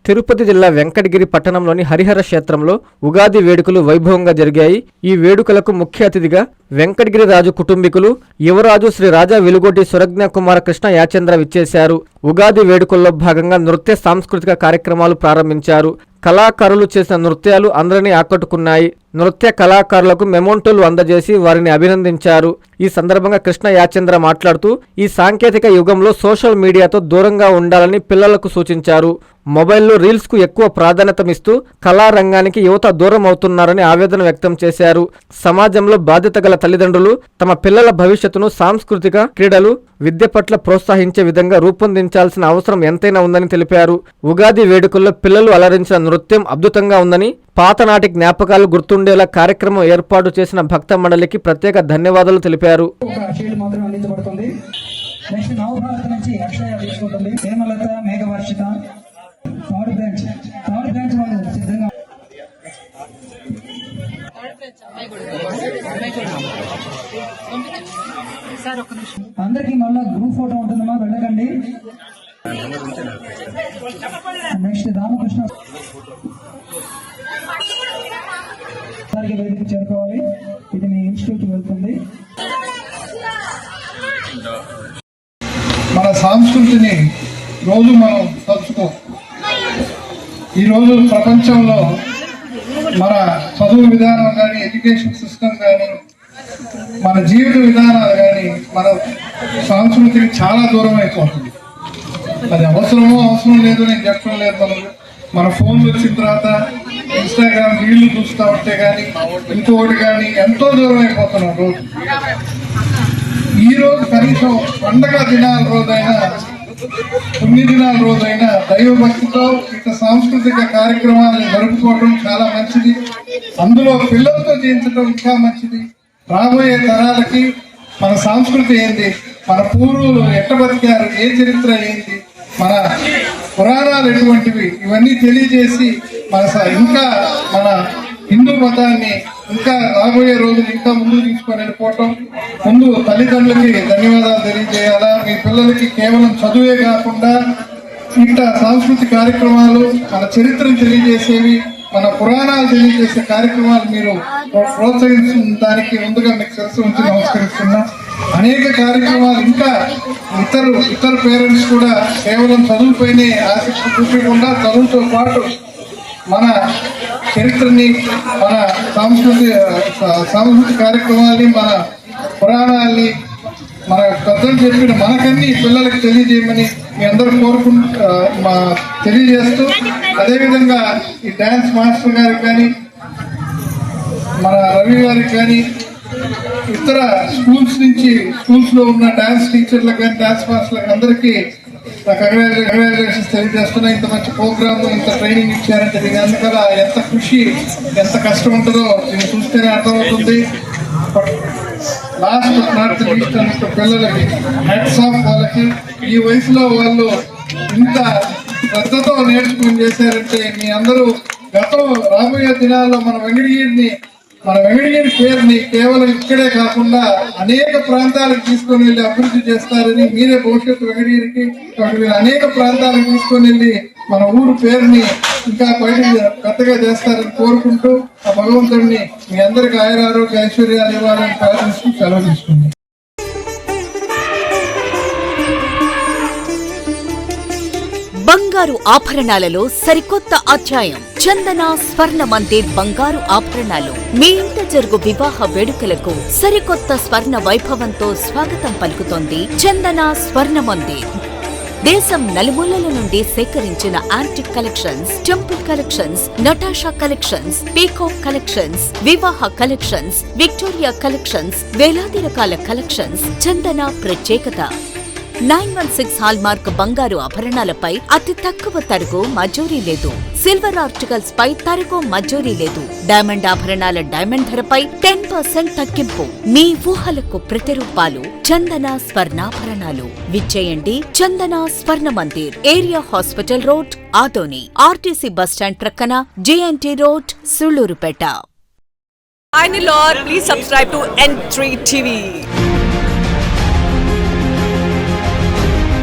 తిరుపతి జిల్లా వెంకటగిరి పట్టణంలోని హరిహర క్షేత్రంలో ఉగాది వేడుకలు వైభవంగా జరిగాయి. ఈ వేడుకలకు ముఖ్య అతిథిగా వెంకటగిరి రాజు కుటుంబీకులు యువరాజు శ్రీ రాజా వెలుగొడ్డి సురజ్ఞ కుమార కృష్ణ యాచంద్ర విచ్చేశారు. ఉగాది వేడుకల్లో భాగంగా నృత్య సాంస్కృతిక కార్యక్రమాలు ప్రారంభించారు. కళాకారులు చేసిన నృత్యాలు అందరినీ ఆకట్టుకున్నాయి. నృత్య కళాకారులకు మెమోంటోలు అందజేసి వారిని అభినందించారు. ఈ సందర్భంగా కృష్ణ యాచంద్ర మాట్లాడుతూ ఈ సాంకేతిక యుగంలో సోషల్ మీడియాతో దూరంగా ఉండాలని పిల్లలకు సూచించారు. మొబైల్లో రీల్స్ కు ఎక్కువ ప్రాధాన్యతమిస్తూ కళారంగానికి యువత దూరం అవుతున్నారని ఆవేదన వ్యక్తం చేశారు. సమాజంలో బాధ్యత గల తల్లిదండ్రులు తమ పిల్లల భవిష్యత్తును సాంస్కృతిక, క్రీడలు, విద్య పట్ల ప్రోత్సహించే విధంగా రూపొందించాల్సిన అవసరం ఎంతైనా ఉందని తెలిపారు. ఉగాది వేడుకల్లో పిల్లలు అలరించిన నృత్యం అద్భుతంగా ఉందని, పాతనాటి జ్ఞాపకాలు గుర్తుండేలా కార్యక్రమం ఏర్పాటు చేసిన భక్త మండలికి ప్రత్యేక ధన్యవాదాలు తెలిపారు. అందరికి మళ్ళా గ్రూప్ ఫోటో ఉంటుందమ్మా, వెళ్ళకండి. నెక్స్ట్ రామకృష్ణ వేదిక చేరుకోవాలి. ఇది మీ ఇన్స్టిట్యూట్ వెళ్తుంది. మన సంస్కృతిని రోజు మనం తలుచుకో. ఈరోజు ప్రపంచంలో మన చదువు విధానం కానీ, ఎడ్యుకేషన్ సిస్టమ్ కానీ, మన జీవిత విధానాలు కానీ మన సంస్కృతికి చాలా దూరం అయిపోతుంది. అది అవసరం లేదు నేను చెప్పడం లేదు. మన ఫోన్లు వచ్చిన తర్వాత ఇన్స్టాగ్రామ్ రీళ్లు చూస్తూ ఉంటే కానీ, ఇంకోటి కానీ ఎంతో దూరం అయిపోతున్నాం. రోజు ఈ రోజు కనీసం పండగ దినాల రోజైనా, 9 దినాల రోజైనా దైవభక్తితో ఇట్లా సాంస్కృతిక కార్యక్రమాలను జరుపుకోవడం చాలా మంచిది. అందులో పిల్లలతో చేయించడం ఇంకా మంచిది. రాబోయే తరాలకి మన సంస్కృతి ఏంటి, మన పూర్వులు ఎట్ట బతికారు, ఏ చరిత్ర ఏంటి, మన పురాణాలు ఎటువంటివి, ఇవన్నీ తెలియజేసి ఇంకా మన హిందూ మతాన్ని ఇంకా రాబోయే రోజులు ఇంకా ముందుకు తీసుకొని వెళ్ళిపోవటం. ముందు తల్లిదండ్రులకి ధన్యవాదాలు తెలియజేయాలా. మీ పిల్లలకి కేవలం చదువే కాకుండా ఇట్లా సాంస్కృతిక కార్యక్రమాలు, మన చరిత్రను తెలియజేసేవి, మన పురాణాలు తెలియజేసే కార్యక్రమాలు మీరు ప్రోత్సహించిన దానికి ముందుగా మీకు శిరస్సు ఉంచి నమస్కరిస్తున్నా. అనేక కార్యక్రమాలు ఇంకా ఇతర పేరెంట్స్ కూడా కేవలం చదువుపైనే ఆసక్తి చూపకుండా చదువుతో పాటు మన చరిత్రని, మన సాంస్కృతిక కార్యక్రమాల్ని, మన పురాణాల్ని, మన పెద్దలు చెప్పిన మనకన్నీ పిల్లలకి తెలియజేయమని మీ అందరూ తెలియజేస్తూ, అదేవిధంగా ఈ డాన్స్ మాస్టర్ గారికి కానీ, మన రవి గారికి కానీ, ఇతర స్కూల్స్ లో ఉన్న డాన్స్ టీచర్లకు కానీ, డాన్స్ మాస్టర్లకు అందరికీ కంగ్రాచులేషన్స్ తెలియజేస్తున్నా. ఇంత మంచి ప్రోగ్రామ్, ఇంత ట్రైనింగ్ ఇచ్చారంటే దీని అందుకలా ఎంత కృషి, ఎంత కష్టం ఉంటుందో దీన్ని చూస్తేనే అర్థమవుతుంది. లాస్ట్ బట్ నాట్ లీస్ట్ అన్నట్టు పిల్లలకి హెడ్స్ ఆఫ్. వాళ్ళకి ఈ వయసులో వాళ్ళు ఇంత శ్రద్ధతో నేర్చుకుని చేశారంటే మీ అందరూ రాబోయే దినాల్లో మన వెంకటగిరి పేరుని కేవలం ఇక్కడే కాకుండా అనేక ప్రాంతాలకు తీసుకొని వెళ్ళి అభివృద్ధి చేస్తారని, మీరే భవిష్యత్తు వెంకటగిరికి అనేక ప్రాంతాలకు తీసుకొని వెళ్ళి మన ఊరు పేరుని ఇంకా పెద్దగా చేస్తారని కోరుకుంటూ ఆ భగవంతుడిని మీ అందరికి ఆయురారోగ్య ఐశ్వర్యాలు ఇవ్వాలని ప్రార్థిస్తూ సెలవు తీసుకుంటాం. బంగారు ఆభరణాలలో సరికొత్త అధ్యాయం. చందన స్వర్ణ మందిర్ బంగారు ఆభరణాలు. మీ ఇంట జరుగు వివాహ వేడుకలకు సరికొత్త స్వర్ణ వైభవంతో స్వాగతం పలుకుతోంది చందన స్వర్ణ మందిర్. దేశం నలుమూలల నుండి సేకరించిన antique collections, temple collections, Natasha collections, peacock collections, వివాహ కలెక్షన్స్, విక్టోరియా కలెక్షన్స్, వేలాది రకాల కలెక్షన్స్. చందన ప్రత్యేకత 916 హాల్మార్క్ బంగారు ఆభరణాలపై అతి తక్కువ తరుగు మజూరీ లేదు. సిల్వర్ ఆర్టికల్స్ పై తరుగు మజూరీ లేదు. డైమండ్ ఆభరణాల డైమండ్ ధరపై 10% తగ్గింపు. మీ ఊహలకు ప్రతిరూపాలు చందన స్వర్ణాభరణాలు. విచ్చేయండి Chandana Swarna Mandir, area hospital road, Adoni, RTC bus stand ప్రక్కన, JNT road, Sullurpeta. Please subscribe to N3 TV.